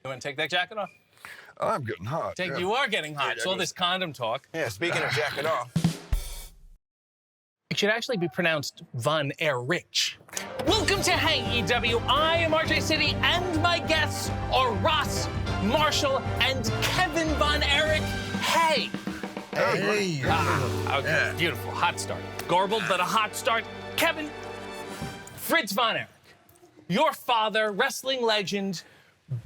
You want to take that jacket off? I'm getting hot. You are getting hot. So all this condom talk. Yeah, speaking of jacket off. It should actually be pronounced Von Erich. Welcome to AEW. I am RJ City, and my guests are Ross, Marshall, and Kevin Von Erich. Hey. Hey. Okay, yeah. Beautiful. Hot start. Garbled, but a hot start. Kevin, Fritz Von Erich, your father, wrestling legend,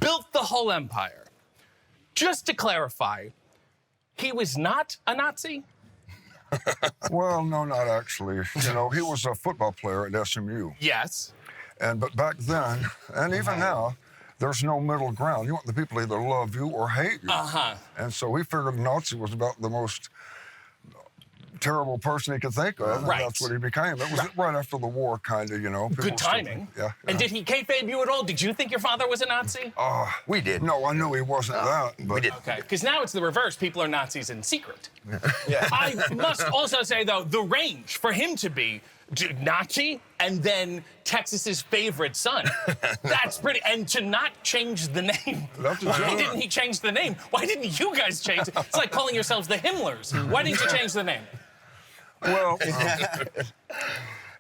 built the whole empire. Just to clarify, he was not a Nazi? Well, no, not actually. You know, he was a football player at SMU. Yes. But back then, and even now, there's no middle ground. You want the people to either love you or hate you. And so we figured a Nazi was about the most terrible person he could think of, and that's what he became. It was right after the war, kind of, you know. Good timing. Yeah. And did he kayfabe you at all? Did you think your father was a Nazi? We did. No, I knew he wasn't that. But we did. Okay, because now it's the reverse. People are Nazis in secret. Yeah. I must also say, though, the range for him to be Nazi and then Texas's favorite son. That's pretty. And to not change the name. Why didn't he change the name? Why didn't you guys change it? It's like calling yourselves the Himmlers. Why didn't you change the name? Well,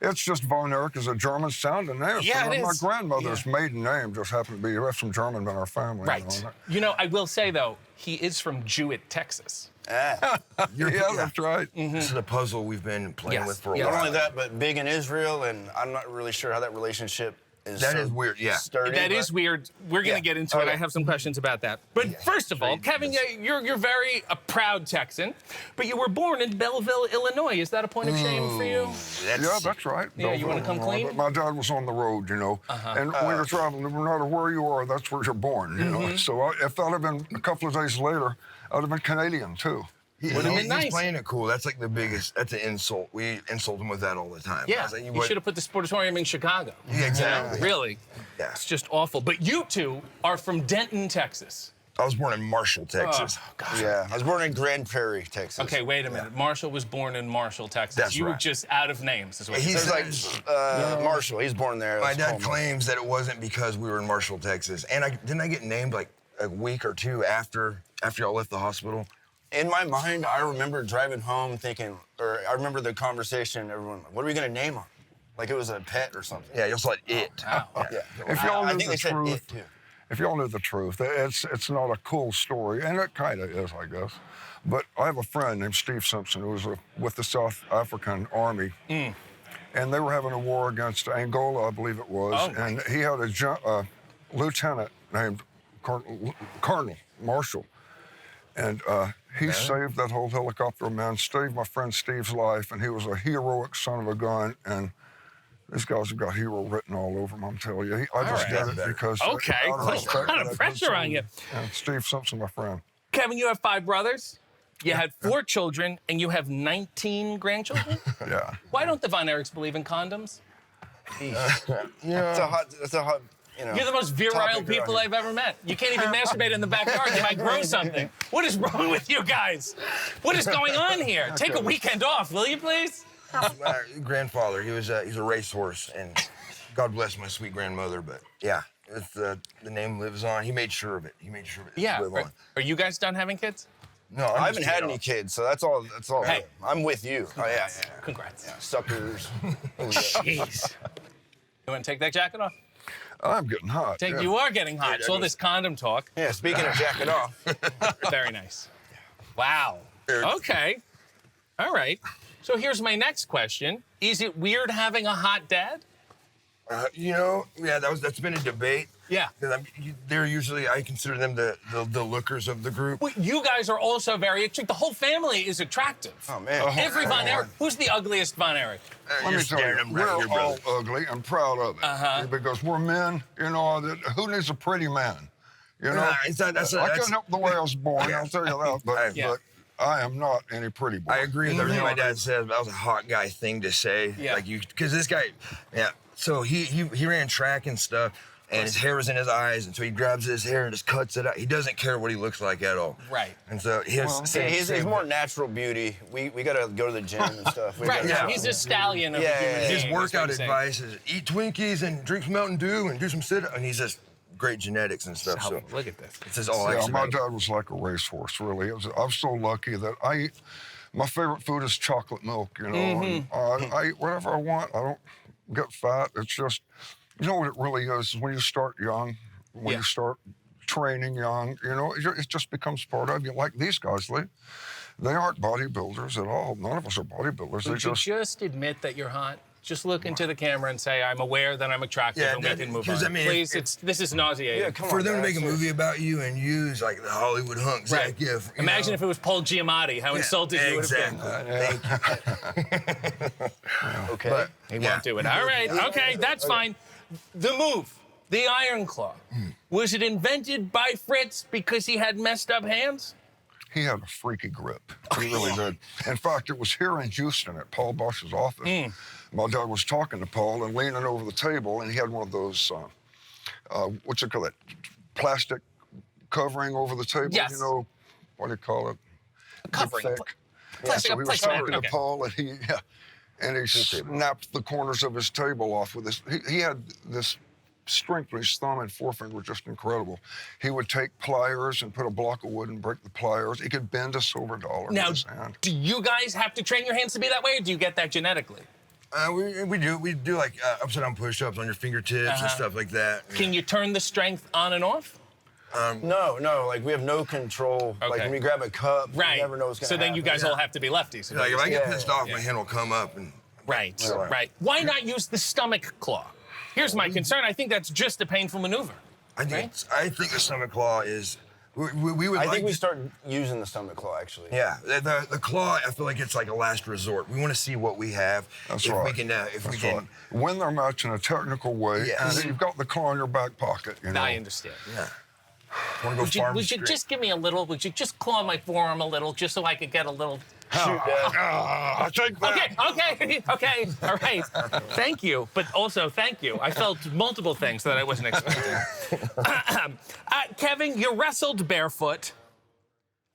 it's just Von Erich is a German-sounding name. Yeah, so it my is. grandmother's maiden name just happened to be, we have some German in our family. Right. You know, I will say, though, he is from Jewett, Texas. Yeah, that's right. This is a puzzle we've been playing with for a while. Not only that, but big in Israel, and I'm not really sure how that relationship is. That is weird, yeah. Sturdy, That is weird. We're going to get into it. I have some questions about that. But first of all, Kevin, you're very a proud Texan, but you were born in Belleville, Illinois. Is that a point of shame for you? Yeah, that's right. Yeah, you want to come clean? But my dad was on the road, you know. And when you're traveling, no matter where you are, that's where you're born, you know. So if that had been a couple of days later, I'd have been Canadian, too. Would have been nice. He's playing it cool. That's like the biggest, that's an insult. We insult him with that all the time. Yeah, like, you should have put the Sportatorium in Chicago. Yeah, exactly. Really. Yeah. It's just awful. But you two are from Denton, Texas. I was born in Marshall, Texas. Oh, gosh. Yeah, I was born in Grand Prairie, Texas. Okay, wait a minute. Marshall was born in Marshall, Texas. That's you were right. just out of names, is what you He's said. There's like Marshall, he's born there. My That's dad home. claims that it wasn't because we were in Marshall, Texas. And didn't I get named like a week or two after y'all left the hospital? In my mind, I remember driving home thinking, or I remember the conversation, everyone, what are we going to name him? Like it was a pet or something. Yeah, just like it. Wow. Yeah. If y'all I knew think the they said truth, it, too. if y'all knew the truth, it's not a cool story, and it kind of is, I guess. But I have a friend named Steve Simpson who was with the South African Army, and they were having a war against Angola, I believe it was, and he had a lieutenant named Colonel Marshall, and he saved that whole helicopter man, saved my friend Steve's life, and he was a heroic son of a gun, and these guys have got hero written all over them, I'm telling you. I just did it because... Okay, out of put respect a lot for of that pressure good on you. And Steve Simpson, my friend. Kevin, you have 5 brothers. You had 4 children, and you have 19 grandchildren? Yeah. Why don't the Von Erichs believe in condoms? That's a hot, you know. You're the most virile topic people around I've ever met. You can't even masturbate in the backyard. You might grow something. What is wrong with you guys? What is going on here? Take a weekend off, will you, please? My grandfather, he's a racehorse, and God bless my sweet grandmother, but yeah, it's, the name lives on. He made sure of it. Yeah. Live on. Are you guys done having kids? No, I haven't had any kids, so that's all. Hey. I'm with you. Oh, yeah. Congrats. Suckers. Jeez. You want to take that jacket off? I'm getting hot. You are getting hot. So all this condom talk. Yeah, speaking of jacket off. Very nice. Wow. Okay. All right. So here's my next question. Is it weird having a hot dad? You know, yeah, that's been a debate. Yeah. Because they're usually, I consider them the lookers of the group. Well, you guys are also very attractive. The whole family is attractive. Oh, man. Every Von Erich. Who's the ugliest Von Erich? Let me tell you, we're all ugly and proud of it. Because we're men, you know, who needs a pretty man? You know, I couldn't help the way I was born, I'll tell you that, but I am not any pretty boy. I agree with everything my dad says. That was a hot guy thing to say. Yeah. Like because this guy, so he ran track and stuff, and his hair was in his eyes, and so he grabs his hair and just cuts it out. He doesn't care what he looks like at all. Right. And so he's more natural beauty. We got to go to the gym and stuff. He's a stallion of a human His being, workout is what I'm advice is eat Twinkies and drink some Mountain Dew and do some sit-ups. And he's just great genetics and stuff. So Look at this. it's just all Yeah, my accidental. dad was like a racehorse, really. I'm so lucky that I eat. My favorite food is chocolate milk, you know. And, I eat whatever I want. I don't get fat. It's just, you know what it really is when you start young, when you start training young, you know, it just becomes part of you. Like these guys, they aren't bodybuilders at all. None of us are bodybuilders. Would you just admit that you're hot? Just look into the camera and say, I'm aware that I'm attractive and we can move on. I mean, Please, this is nauseating. Yeah, come for on, them to guys. make a movie about you and use like the Hollywood hunks, Right. like, yeah, Imagine if it was Paul Giamatti, how insulted you would have been. Okay. But, He won't do it. All right, okay, that's fine. The move, the Iron Claw, was it invented by Fritz because he had messed up hands? He had a freaky grip. He really did. In fact, it was here in Houston at Paul Bosch's office. My dad was talking to Paul and leaning over the table, and he had one of those, what's it called, that plastic covering over the table, Yes. you know, what do you call it? Covering. Thick. Plastic- So he was plastic talking to okay. Paul, and he snapped the corners of his table off with his, he had this strength with his thumb and forefinger, just incredible. He would take pliers and put a block of wood and break the pliers. He could bend a silver dollar Now, with his hand. do you guys have to train your hands to be that way, or do you get that genetically? we do like upside down push-ups on your fingertips and stuff like that. Can you turn the strength on and off? No, like we have no control. Like Okay. when we grab a cup, Right. you never know what's gonna So then happen. you guys all have to be lefties. Like if I get Yeah. pissed off, my hand will come up and. Right, Right. right. Why not use the stomach claw? Here's my concern. I think that's just a painful maneuver. I think the stomach claw is. We would. I like think we to- start using the stomach claw actually. Yeah, the claw. I feel like it's like a last resort. We want to see what we have. That's if right. We can, if we That's can. right. Win their match in a technical way, Yes. and you've got the claw in your back pocket, you know. I understand. Yeah. Want to go Would you, farm would you straight. just give me a little? Would you just claw my forearm a little, just so I could get a little? I take that. Okay. All right. Thank you, but also thank you. I felt multiple things that I wasn't expecting. Kevin, you wrestled barefoot,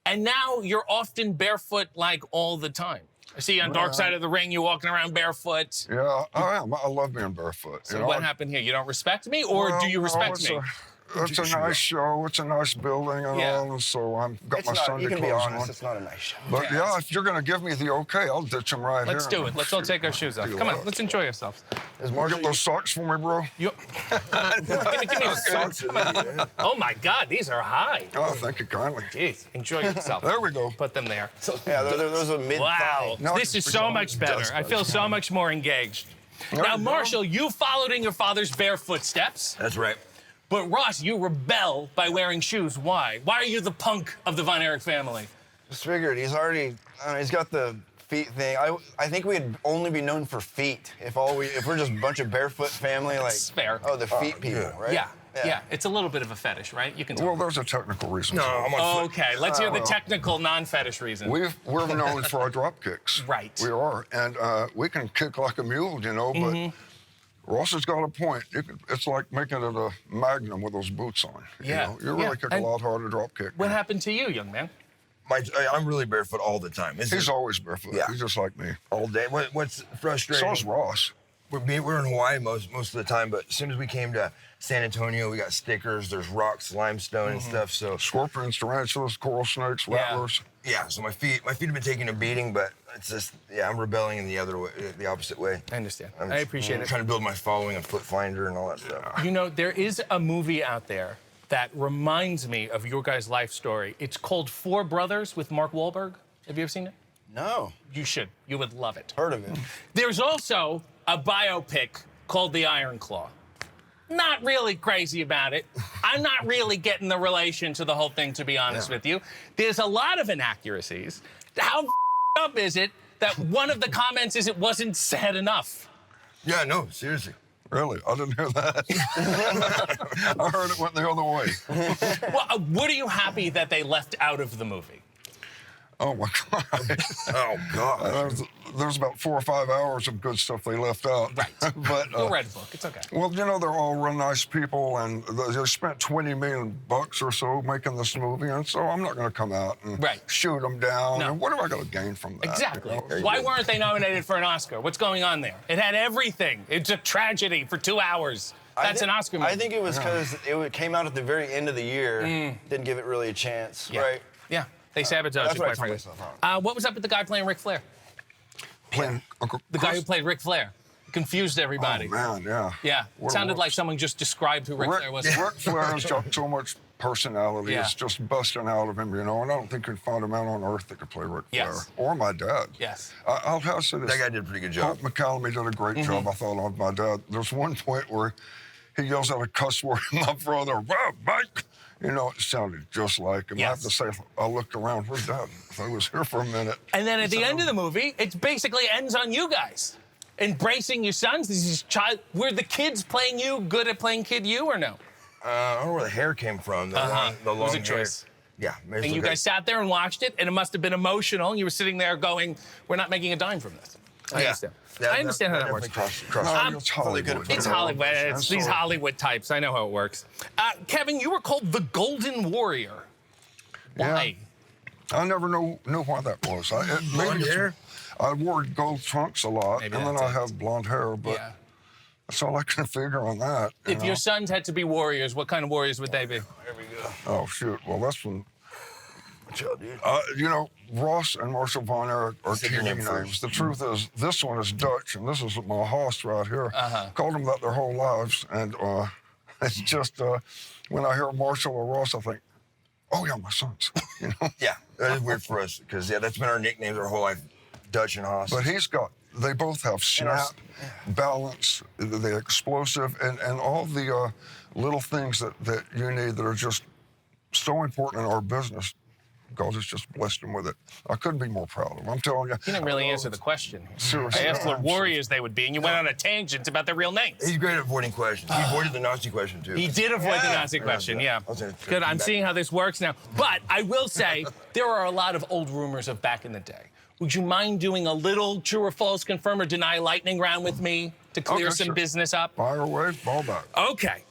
and now you're often barefoot like all the time. I see you on Dark Side of the Ring, you walking around barefoot. Yeah, I am. I love being barefoot. So what happened here? You don't respect me, or do you respect me? It's a nice show. It's a nice building and Yeah. all, and so I've got It's my not, Sunday you can be clothes honest, on. it's not a nice show. But yeah, if you're gonna give me the okay, I'll ditch them right Let's here. do it. Let's all take our shoes off. Come on, let's enjoy ourselves. Is Wanna Marshall get those socks for me, bro? You, give me a socks. Oh my God, these are high. Oh, thank you kindly. Jeez, enjoy yourself. There we go. Put them there. Yeah, those are mid Wow, Now this is it's so become much better. dust I feel so much more engaged. There Now, you go. Marshall, you followed in your father's bare footsteps, That's right. but Ross, you rebel by wearing shoes. Why? Why are you the punk of the Von Erich family? Just figured he's already, he's got the feet thing. I think we'd only be known for feet if we're just a bunch of barefoot family, like That's fair. oh, the feet people, yeah. right? Yeah. It's a little bit of a fetish, right? You can tell. Well, there's a technical reason. No, to it. I'm on foot. Okay, let's hear the technical non-fetish reason. We're known for our drop kicks. Right. We are, and we can kick like a mule, you know. But Ross has got a point. It's like making it a magnum with those boots on. Yeah, You know? You really yeah. kick a And lot harder drop kick. What happened to you, young man? I'm really barefoot all the time. He's always barefoot. Yeah. He's just like me. all day. What's frustrating? So is Ross. We're in Hawaii most of the time, but as soon as we came to San Antonio, we got stickers. There's rocks, limestone, and stuff. So Scorpions, tarantulas, coral snakes, rattlers. yeah, so my feet have been taking a beating, but it's just I'm rebelling in the other way, the opposite way. I understand. I'm I appreciate it. trying to build my following on Foot Finder and all that stuff. You know, there is a movie out there that reminds me of your guys' life story. It's called Four Brothers with Mark Wahlberg. Have you ever seen it? No, You should. You would love it. heard of it. There's also a biopic called The Iron Claw. Not really crazy about it. I'm not really getting the relation to the whole thing, to be honest with you. There's a lot of inaccuracies. How up is it that one of the comments is it wasn't said enough? Yeah, no, seriously. Really? I didn't hear that. I heard it went the other way. Well, what are you happy that they left out of the movie? Oh, my God. Oh God. There's about 4 or 5 hours of good stuff they left out. Right. But You'll read the book. It's okay. well, you know, they're all real nice people, and they spent $20 million or so making this movie, and so I'm not going to come out and Right. shoot them down. No. And what am I going to gain from that? Exactly. you know? Why weren't they nominated for an Oscar? What's going on there? It had everything. It's a tragedy for 2 hours. That's an Oscar movie. I think it was because it came out at the very end of the year. Didn't give it really a chance, right? Yeah, they sabotaged That's it, what I quite told frankly. myself. What was up with the guy playing Ric Flair? Playing Uncle The guy who played Ric Flair. Confused everybody. Oh, man, yeah. Yeah, it sounded like someone just described who Ric Flair was. Ric Flair's got so much personality. Yeah. It's just busting out of him, you know, and I don't think you can find a man on earth that could play Ric Flair. Yes. Or my dad. Yes. I'll have to say this. That guy did a pretty good job. Hope McCallum did a great job, I thought, of my dad. There's one point where he yells out a cuss word at my brother, "Wow, Mike!" You know, it sounded just like him. I have to say, I looked around, where's Dad? I was here for a minute. And then at the end of the movie, it basically ends on you guys embracing your sons. This is were the kids playing you good at playing kid you or no? I don't know where the hair came from. The long It was a hair. choice. Yeah. And you guys sat there and watched it, and it must have been emotional. And you were sitting there going, "We're not making a dime from this." I understand. I understand how that works. It's Hollywood. It's Hollywood. It's these Hollywood types. I know how it works. Kevin, you were called the Golden Warrior. Why? Yeah. I never knew why that was. Blonde hair? I wore gold trunks a lot, Maybe and then that's I it. have blonde hair, but that's all I can figure on that. If know? your sons had to be warriors, what kind of warriors would they be? There we go. Oh, shoot. Well, that's when... Chill, dude. You know, Ross and Marshall Von Erich are Say your TV name names. first. The truth is, this one is Dutch, and this is my hoss right here. Called them that their whole lives, and it's just when I hear Marshall or Ross, I think, oh yeah, my sons. You know. Yeah, that is weird for us because that's been our nicknames our whole life, Dutch and Haas. But they both have snap, balance, the explosive, and all the little things that you need that are just so important in our business. God has just blessed him with it. I couldn't be more proud of him. I'm telling you. You didn't really answer the question. Seriously. I asked what warriors they would be, and you went on a tangent about their real names. He's great at avoiding questions. He avoided the Nazi question too. He did avoid the Nazi question, yeah. Good, I'm seeing how this works now. But I will say, there are a lot of old rumors of back in the day. Would you mind doing a little true or false, confirm or deny lightning round with me to clear some business up? Fire away, ball back. Okay.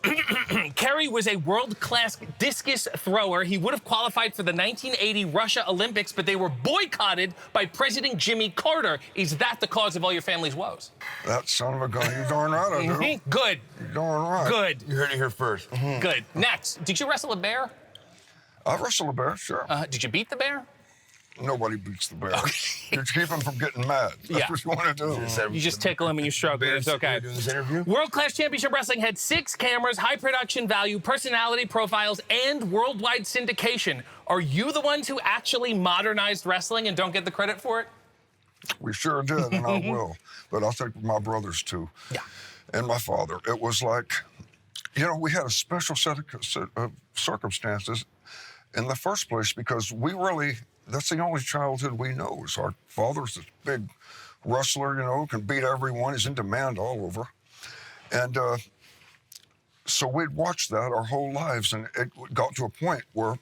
Kerry was a world-class discus thrower. He would have qualified for the 1980 Russia Olympics, but they were boycotted by President Jimmy Carter. Is that the cause of all your family's woes? That son of a gun. You darn right I do. Good. You darn right. Good. You heard it here first. Good. Next, did you wrestle a bear? I wrestle a bear, sure. Did you beat the bear? Nobody beats the bear. You keep him from getting mad. That's what you want to do. You just tickle him and you stroke him. It's okay. Doing this interview? World Class Championship Wrestling had 6 cameras, high production value, personality profiles, and worldwide syndication. Are you the ones who actually modernized wrestling and don't get the credit for it? We sure did, and I will. But I'll take my brothers too. Yeah. And my father. It was like, you know, we had a special set of circumstances in the first place because that's the only childhood we know. Is our father's this big wrestler, you know, can beat everyone. He's in demand all over. And so we'd watched that our whole lives, and it got to a point where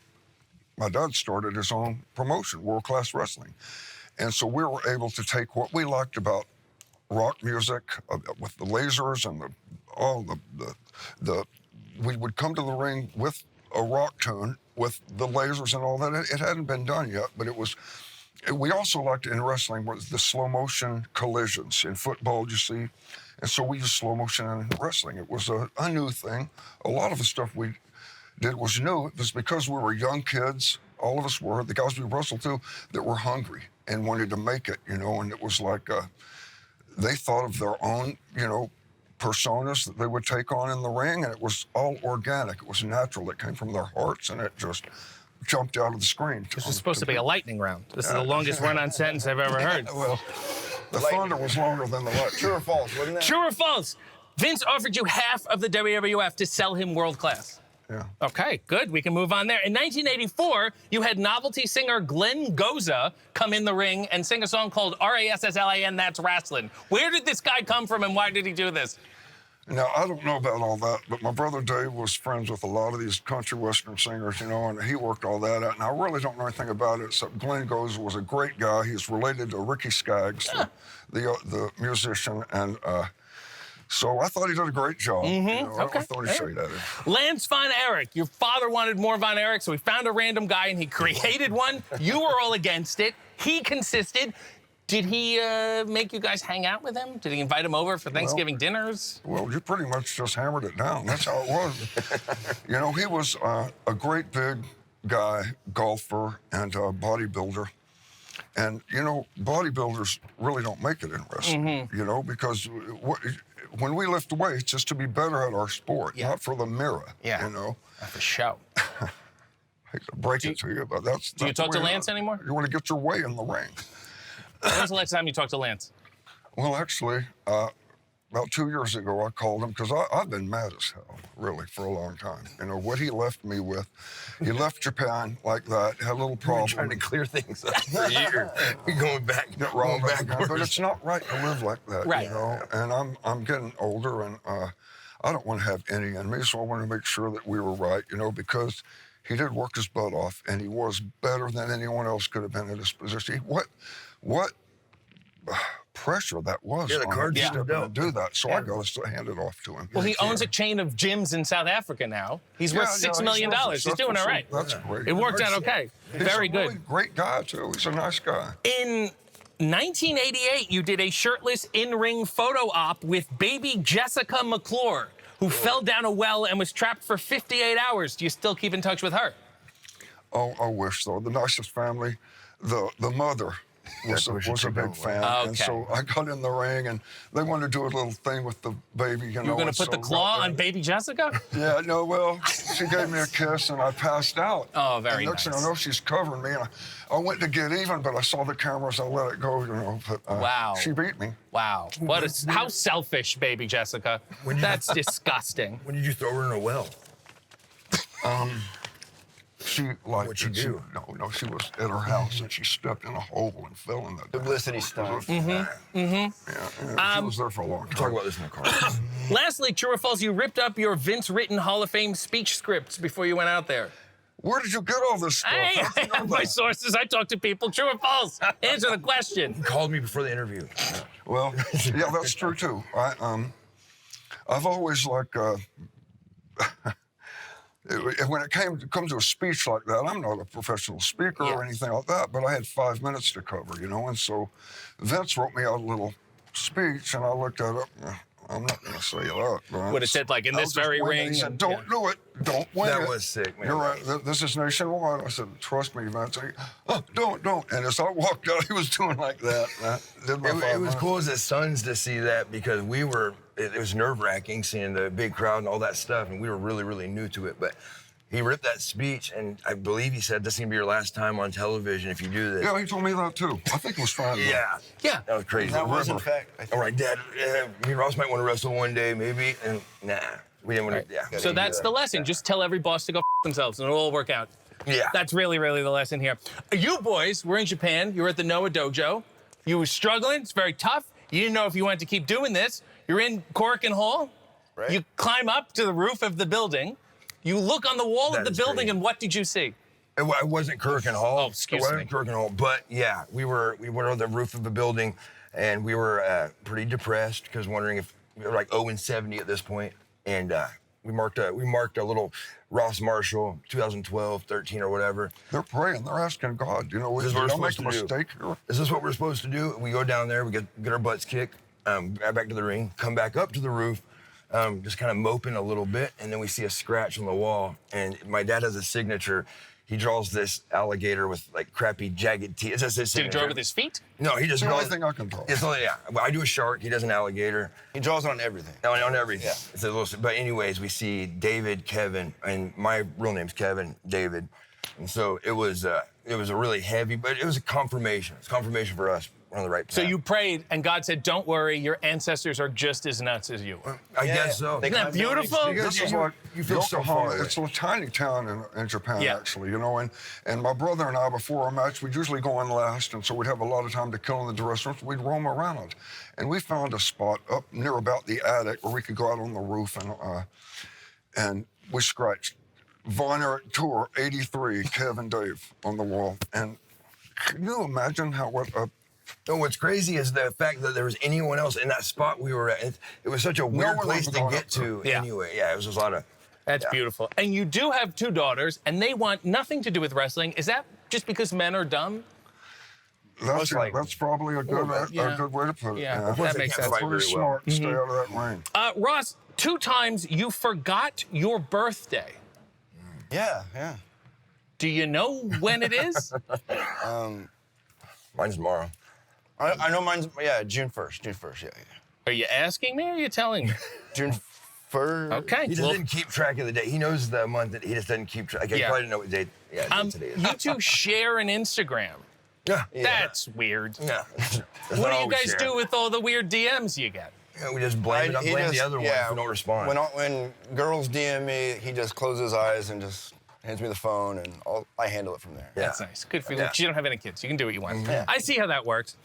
my dad started his own promotion, World Class Wrestling. And so we were able to take what we liked about rock music with the lasers and we would come to the ring with a rock tune with the lasers and all that. It hadn't been done yet, but we also liked in wrestling was the slow motion collisions. In football, you see, and so we used slow motion in wrestling. It was a new thing. A lot of the stuff we did was new. It was because we were young kids. All of us were, the guys we wrestled to, that were hungry and wanted to make it, you know, and it was like they thought of their own, you know, personas that they would take on in the ring, and it was all organic. It was natural. It came from their hearts, and it just jumped out of the screen. This is supposed to be a lightning round. This is the longest run-on sentence I've ever heard. Well, the thunder was longer than the light. True or false, wasn't it? True or false? Vince offered you half of the WWF to sell him world class. Yeah. Okay, good. We can move on there. In 1984, you had novelty singer Glenn Goza come in the ring and sing a song called RASSLAN, That's Wrestling. Where did this guy come from and why did he do this? Now, I don't know about all that, but my brother Dave was friends with a lot of these country western singers, you know, and he worked all that out. And I really don't know anything about it, except Glenn Goza was a great guy. He's related to Ricky Skaggs, the musician, and so I thought he did a great job. You know, Okay. I thought he'd say that. Lance Von Erich. Your father wanted more Von Erich, so he found a random guy and he created one. You were all against it. He consisted. Did he make you guys hang out with him? Did he invite him over for Thanksgiving dinners? Well, you pretty much just hammered it down. That's how it was. You know, he was a great big guy, golfer, and bodybuilder. And, you know, bodybuilders really don't make it in wrestling, you know, because when we lift weights, it's just to be better at our sport, not for the mirror, you know. For show. I hate to break it to you, but that's Do you talk to Lance anymore? You want to get your way in the ring. When was the last time you talked to Lance? Well, actually, about 2 years ago, I called him because I've been mad as hell, really, for a long time. You know, what he left me with, he left Japan like that, had a little problem. Trying to clear things up for years. Going back, Get going backwards. but it's not right to live like that, Right. you know? And I'm getting older, and I don't want to have any enemies, so I want to make sure that we were right, you know, because he did work his butt off, and he was better than anyone else could have been in this position. What pressure that was the on card him stood to out. do that, so I got to hand it off to him. Well, he owns a chain of gyms in South Africa now. He's worth $6 million. He's doing all right. That's great. It worked out okay. He's Very a good. really great guy, too. He's a nice guy. In 1988, you did a shirtless in-ring photo op with baby Jessica McClure, who fell down a well and was trapped for 58 hours. Do you still keep in touch with her? Oh, I wish so. The nicest family. The mother was a big fan. And so I got in the ring, and they wanted to do a little thing with the baby. You were going to put the claw on baby Jessica? Yeah, no, well, she gave me a kiss, and I passed out. Oh, very nice. nice. Next thing I know, she's covering me, and I went to get even, but I saw the cameras, I let it go, you know. But, wow. She beat me. Wow. How selfish, baby Jessica. That's disgusting. When did you throw her in a well? She liked What'd she do? No, she was at her house, and she stepped in a hole and fell in the Publicity stunt. Yeah, she was there for a long time. Talk about this in the car. Lastly, true or false, you ripped up your Vince-written Hall of Fame speech scripts before you went out there. Where did you get all this stuff? Hey, How'd you I know have my that? sources. I talk to people. True or false? Answer the question. He called me before the interview. Well, yeah, that's true too. I've always like when it comes to a speech like that, I'm not a professional speaker or anything like that, but I had 5 minutes to cover, you know, and so Vince wrote me out a little speech, and I looked at it. I'm not going to say that. Would have said, like, in this very ring. He said, don't do it. Don't win it. That was sick, man. You're right. This is nationwide. I said, trust me, Vince. Don't. And as I walked out, he was doing like that. It was cool as his sons to see that, because it was nerve-wracking seeing the big crowd and all that stuff, and we were really, really new to it. But he ripped that speech, and I believe he said, this is going to be your last time on television if you do this. Yeah, he told me that too. I think it was fine. Yeah. That was crazy. That was, in fact, All right, Dad, me and Ross might want to wrestle one day, maybe. And nah, we didn't want to. Yeah. So that's the lesson. Just tell every boss to go themselves, and it'll all work out. Yeah. That's really, really the lesson here. You boys were in Japan. You were at the Noah Dojo. You were struggling. It's very tough. You didn't know if you wanted to keep doing this. You're in Korakuen Hall. Right. You climb up to the roof of the building. You look on the wall of the building, crazy. and what did you see? It wasn't Korakuen Hall. Oh, excuse It wasn't me. Korakuen Hall, but yeah, we were on the roof of the building, and we were pretty depressed because wondering if we were like 0-70 at this point, and we marked a little Ross Marshall 2012, 13 or whatever. They're praying. They're asking God. You know, This is what did I we're make a supposed to do. mistake here? Is this what we're supposed to do? We go down there, we get our butts kicked, back to the ring, come back up to the roof, just kind of moping a little bit, and then we see a scratch on the wall, and my dad has a signature. He draws this alligator with like crappy jagged teeth. Is that his Did he signature? draw with his feet? No, he just It's the draws. only thing I can draw. It's only, yeah. Well, I do a shark. He does an alligator. He draws on everything. On everything. Yeah. It's a little. But anyways, we see David, Kevin, and my real name's Kevin, David, and so it was a really heavy, but it was a confirmation. It's confirmation for us. We're on the right path. So you prayed, and God said, "Don't worry, your ancestors are just as nuts as you." I guess so. They Isn't that climbed down beautiful? each This tree. is like you feel so Yokohama. far away. It's a tiny town in Japan, Yeah. actually, you know. And my brother and I, before our match, we'd usually go in last, and so we'd have a lot of time to kill in the restaurants. We'd roam around, and we found a spot up near about the attic where we could go out on the roof, and we scratched Von Erich Tour 83, Kevin Dave on the wall. And can you imagine what a No, what's crazy is the fact that there was anyone else in that spot we were at. It was such a weird one place was to going get up there. to Yeah. anyway. Yeah, it was just a lot of... That's Yeah. beautiful. And you do have 2 daughters, and they want nothing to do with wrestling. Is that just because men are dumb? That's, likely. that's probably a good way to put it. Yeah, man. that makes sense. Pretty very smart to stay out of that ring. Ross, 2 times you forgot your birthday. Yeah. Do you know when it is? Mine's tomorrow. I know mine's, June 1st, yeah. Are you asking me or are you telling me? June 1st. Okay. He just didn't keep track of the day. He knows the month, that he just doesn't keep track. He probably didn't know what date today is. You two share an Instagram. Yeah. That's weird. Yeah. What do you guys do with all the weird DMs you get? Yeah, we just blame the other one if we don't respond. When girls DM me, he just closes his eyes and just hands me the phone, and I handle it from there. Yeah. That's nice. Good for you. Yeah. You don't have any kids. You can do what you want. Yeah. I see how that works.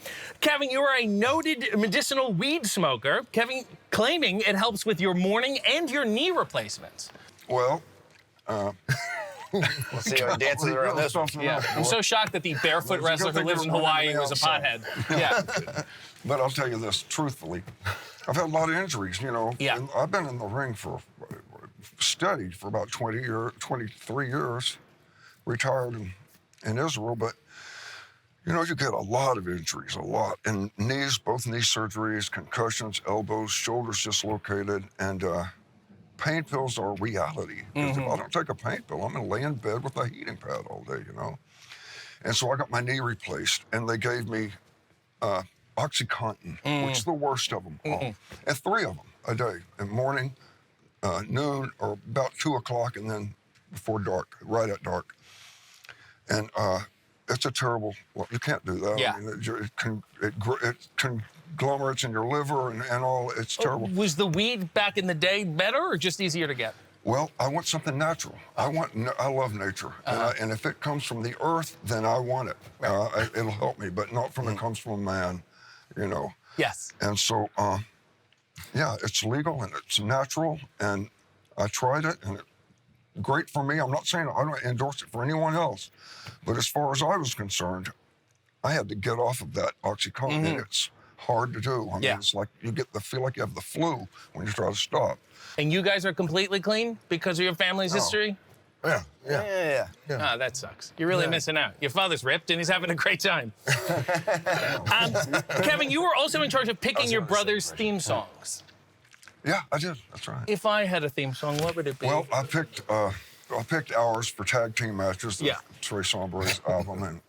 Kevin, you are a noted medicinal weed smoker. Kevin claiming it helps with your morning and your knee replacements. Well, We'll see how he dances around this one. Yeah. I'm so shocked that the barefoot wrestler who lives in Hawaii was a pothead. Yeah. But I'll tell you this, truthfully, I've had a lot of injuries, you know. Yeah. And I've been in the ring steady for about 23 years, retired in Israel, but you know, you get a lot of injuries, and knees, both knee surgeries, concussions, elbows, shoulders dislocated, and pain pills are reality. If I don't take a pain pill, I'm gonna lay in bed with a heating pad all day, you know. And so I got my knee replaced, and they gave me OxyContin, which is the worst of them all, and 3 of them a day, in morning, noon, or about 2 o'clock, and then before dark, right at dark. And it's a terrible, well, you can't do that. Yeah. I mean, it conglomerates in your liver and all, it's terrible. Was the weed back in the day better or just easier to get? Well, I want something natural. I love nature. And if it comes from the earth, then I want it. It'll help me, but not from it comes from a man, you know. Yes. And so, yeah, it's legal and it's natural, and I tried it, and it's great for me. I'm not saying I don't endorse it for anyone else, but as far as I was concerned, I had to get off of that OxyContin, and it's hard to do. I mean, it's like you feel like you have the flu when you try to stop. And you guys are completely clean because of your family's history? Yeah. Ah, that sucks. You're really missing out. Your father's ripped and he's having a great time. Kevin, you were also in charge of picking your brother's theme songs. Yeah, I did. That's right. If I had a theme song, what would it be? Well, I picked Hours for tag team matches. Trey Sombre's album,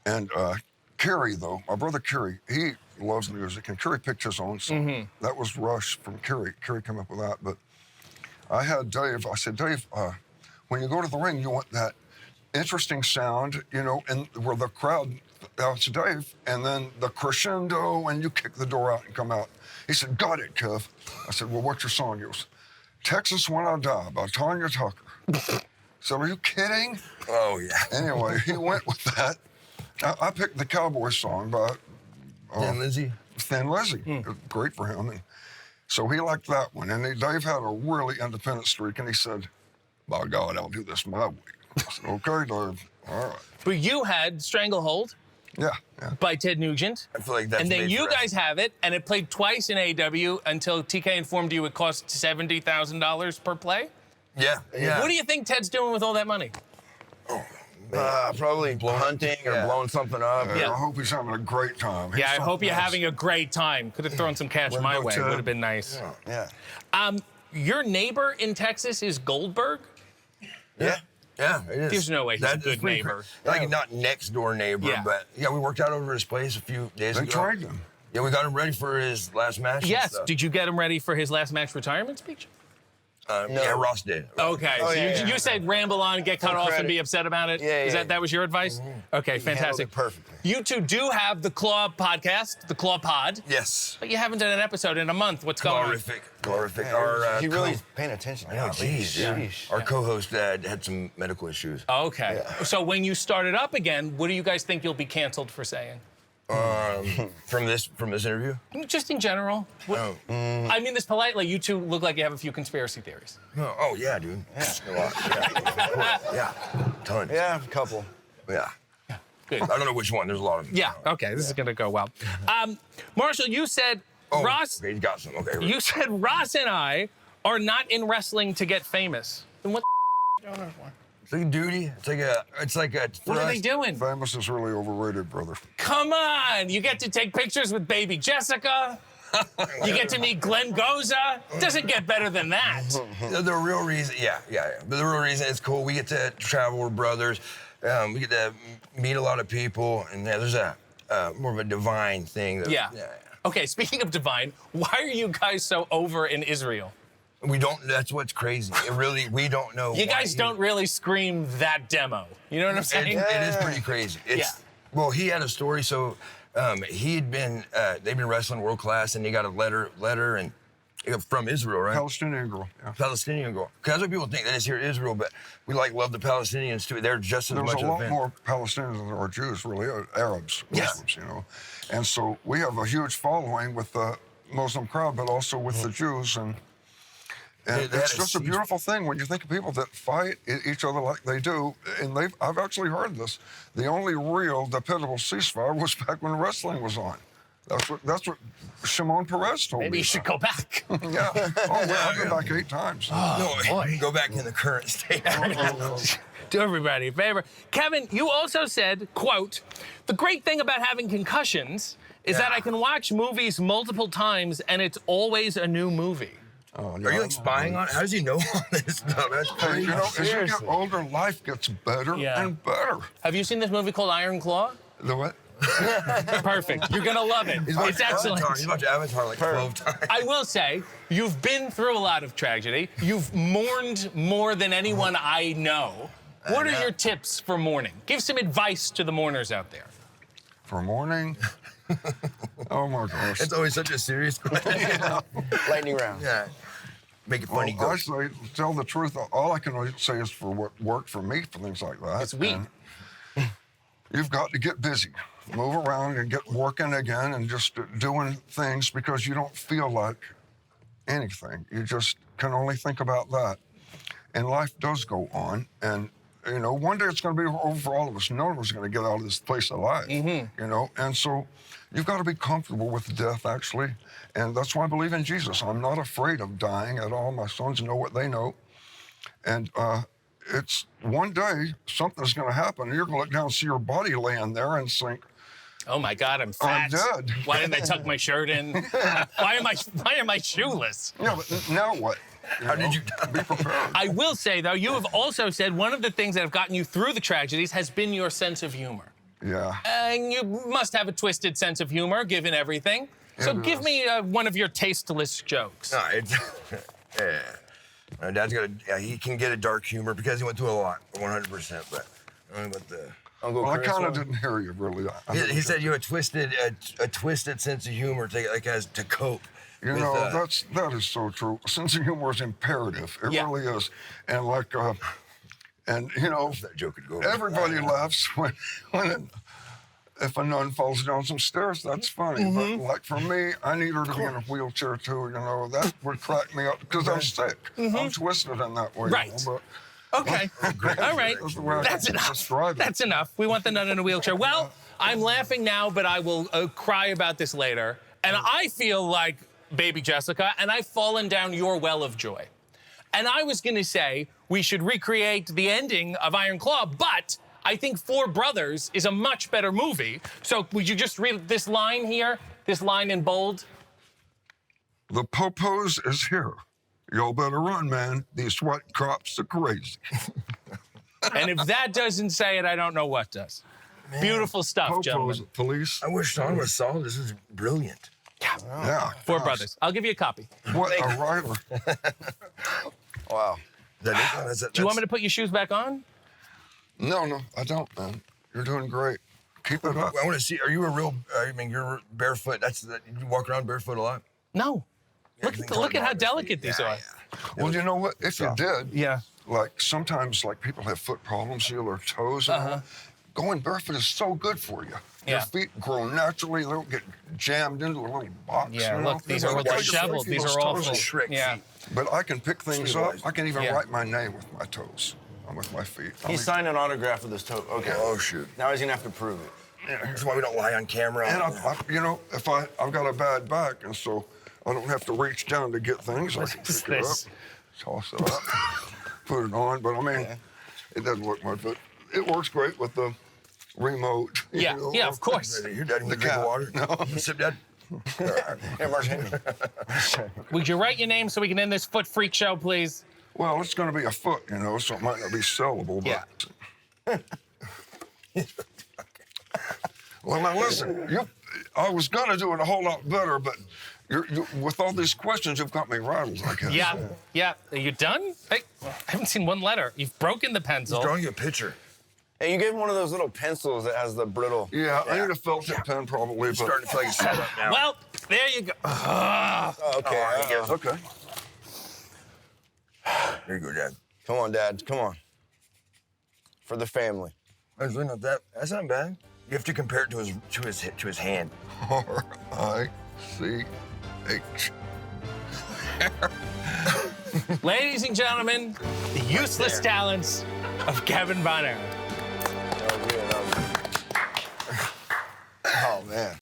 and Kerry, though, my brother Kerry, he loves music, and Kerry picked his own song. That was Rush from Kerry. Kerry came up with that, but I had Dave. I said, Dave, when you go to the ring, you want that interesting sound, you know, and where the crowd, that's Dave, and then the crescendo, and you kick the door out and come out. He said, got it, Kev. I said, well, what's your song? He goes, Texas When I Die by Tanya Tucker. So are you kidding? Oh, yeah. Anyway, he went with that. I picked the Cowboy song by Thin Lizzy. Great for him. And so he liked that one. And Dave had a really independent streak, and he said, by God, I'll do this my way. I said, okay, Dave. All right. But you had Stranglehold Yeah. by Ted Nugent. I feel like that's And then made you for us. guys have it, and it played twice in AEW until TK informed you it cost $70,000 per play. Yeah. What do you think Ted's doing with all that money? Probably hunting or blowing something up. Yeah. I hope he's having a great time. Yeah, I He's hope you're something having a great time. Could have thrown some cash Way to my go, way. Ted. Would have been nice. Yeah. Your neighbor in Texas is Goldberg? Yeah, it is. There's no way he's a That's good pretty neighbor. Like, not next door neighbor, Yeah. but we worked out over his place a few days They ago. trained him. Yeah, we got him ready for his last match. and Yes. stuff. Did you get him ready for his last match retirement speech? Yeah, Ross did. Okay. So yeah, you said ramble on, get cut off, and credit. be upset about it? Yeah, Is yeah. that was your advice? Okay, Handled fantastic. it perfectly. You two do have the Claw podcast, the Claw Pod, Yes. but you haven't done an episode in a month. What's going on? Glorific. Man, Our, he really is paying attention. Oh, geez. Sheesh. Our co-host had some medical issues. Okay. So when you start it up again, what do you guys think you'll be canceled for saying? From this interview? Just in general. I mean this politely. You two look like you have a few conspiracy theories. Oh yeah, dude. A lot. Yeah. Tons. Yeah, a couple. Yeah. Good. I don't know which one. There's a lot of them. Yeah. Okay. This is gonna go well. Marshall, you said Ross. Okay, he's got some. Okay. You said Ross and I are not in wrestling to get famous. Then what? It's like a duty. It's like a. What are they doing? Famous is really overrated, brother. Come on! You get to take pictures with baby Jessica. You get to meet Glenn Goza. Doesn't get better than that. The real reason, yeah. But the real reason it's cool. We get to travel with brothers. We get to meet a lot of people, and there's a more of a divine thing. Yeah. Okay, speaking of divine, why are you guys so over in Israel? We don't. That's what's crazy. We don't know. You guys don't really scream that demo. You know what I'm saying? It is pretty crazy. Well, he had a story. So they'd been wrestling world class, and he got a letter and from Israel, right? Palestinian girl. Yeah. Palestinian girl. Because that's what people think. That is here in Israel, but we love the Palestinians too. They're just as much. There's a lot more Palestinians than there are Jews, really, Arabs, Muslims, you know. And so we have a huge following with the Muslim crowd, but also with the Jews, and it's just a beautiful thing when you think of people that fight each other like they do. And I've actually heard this. The only real dependable ceasefire was back when wrestling was on. That's what Shimon Peres told me. Maybe you should go back. Yeah. Oh, yeah, I've been back 8 times. Oh, no, boy. Go back in the current state. Do everybody a favor. Kevin, you also said, quote, the great thing about having concussions is that I can watch movies multiple times and it's always a new movie. Oh, Are you like spying on it? How does he know all this stuff? That's crazy. You know, as you get older, life gets better and better. Have you seen this movie called Iron Claw? The what? Perfect. You're gonna love it. It's excellent. He's watched Avatar like 12 times. I will say, you've been through a lot of tragedy. You've mourned more than anyone I know. What are your tips for mourning? Give some advice to the mourners out there. For mourning? Oh my gosh. It's always such a serious question. Lightning round. Yeah. Make it funny. Well, actually, to tell the truth, all I can say is for what worked for me for things like that. It's weed. You've got to get busy. Move around and get working again and just doing things because you don't feel like anything. You just can only think about that. And life does go on. And, you know, one day it's going to be over for all of us. None of us are going to get out of this place alive, you know. And so you've got to be comfortable with death, actually. And that's why I believe in Jesus. I'm not afraid of dying at all. My sons know what they know. And it's one day something's going to happen. And you're going to look down and see your body laying there and think, oh my God, I'm fat. I'm dead. Why didn't I tuck my shirt in? Why am I shoeless? Yeah, but now what? How did you be prepared? I will say, though, you have also said one of the things that have gotten you through the tragedies has been your sense of humor. Yeah. And you must have a twisted sense of humor, given everything. So give me one of your tasteless jokes. No, my dad's got he can get a dark humor because he went through a lot, 100%. But I don't know about the. Well, I kind of didn't hear you really. He said you had a twisted sense of humor to cope. You know, that is so true. A sense of humor is imperative. It really is. And like, and you know, that joke could go everybody laughs if a nun falls down some stairs. That's funny. But like for me, I need her to be in a wheelchair too. You know, that would crack me up because I'm sick. I'm twisted in that way. Right. You know, okay. All right. That's enough. That's enough. We want the nun in a wheelchair. Well, I'm laughing now, but I will cry about this later. And I feel like baby Jessica, and I've fallen down your well of joy. And I was going to say we should recreate the ending of Iron Claw, but I think Four Brothers is a much better movie. So would you just read this line here, this line in bold? The Popos is here. Y'all better run, man. These white cops are crazy. And if that doesn't say it, I don't know what does. Man. Beautiful stuff, Popos, gentlemen. Police. I wish Sean was solid. This is brilliant. Yeah. Four Brothers. I'll give you a copy. What a writer. Wow. Do you want me to put your shoes back on? No, I don't, man. You're doing great. Keep it up. I want to see. Are you a real? You're barefoot. You walk around barefoot a lot. No. Look at how delicate these are. Well, you know what? If you did, yeah. Like sometimes, like people have foot problems, feel their toes. And all. Going barefoot is so good for you. Yeah. Your feet grow naturally. They don't get jammed into a little box. Yeah, you know? look, these are all disheveled. These are all Shrek feet. But I can pick things up. I can even write my name with my toes. With my feet. He signed an autograph with his toe. Okay. Oh, shoot. Now he's gonna have to prove it. Yeah, that's why we don't lie on camera. And you know, if I've got a bad back, and so I don't have to reach down to get things. I can pick it up, toss it up, put it on. But I mean, It doesn't work much, but it works great with the remote. you Yeah, know. yeah, of course. Your dad want The to drink cat. water? No. Sip, Dad. Hey, Marsh, hand me. Would you write your name so we can end this foot freak show, please? Well, it's going to be a foot, you know, so it might not be sellable, but. Yeah. Well, now listen, I was going to do it a whole lot better, but with all these questions, you've got me rattled, I guess. Yeah, yeah. Are you done? Hey, I haven't seen one letter. You've broken the pencil. He's drawing you a picture. Hey, you gave him one of those little pencils that has the brittle. Yeah, I need a felt tip pen probably, but. Starting to feel like he's set up now. Well, there you go. Okay. Okay. There you go, Dad. Come on, Dad. Come on. For the family. That's really not that. That's not bad. You have to compare it to his hand. R-I-C-H. Ladies and gentlemen, the useless talents of Kevin Von Erich. Oh, yeah, no.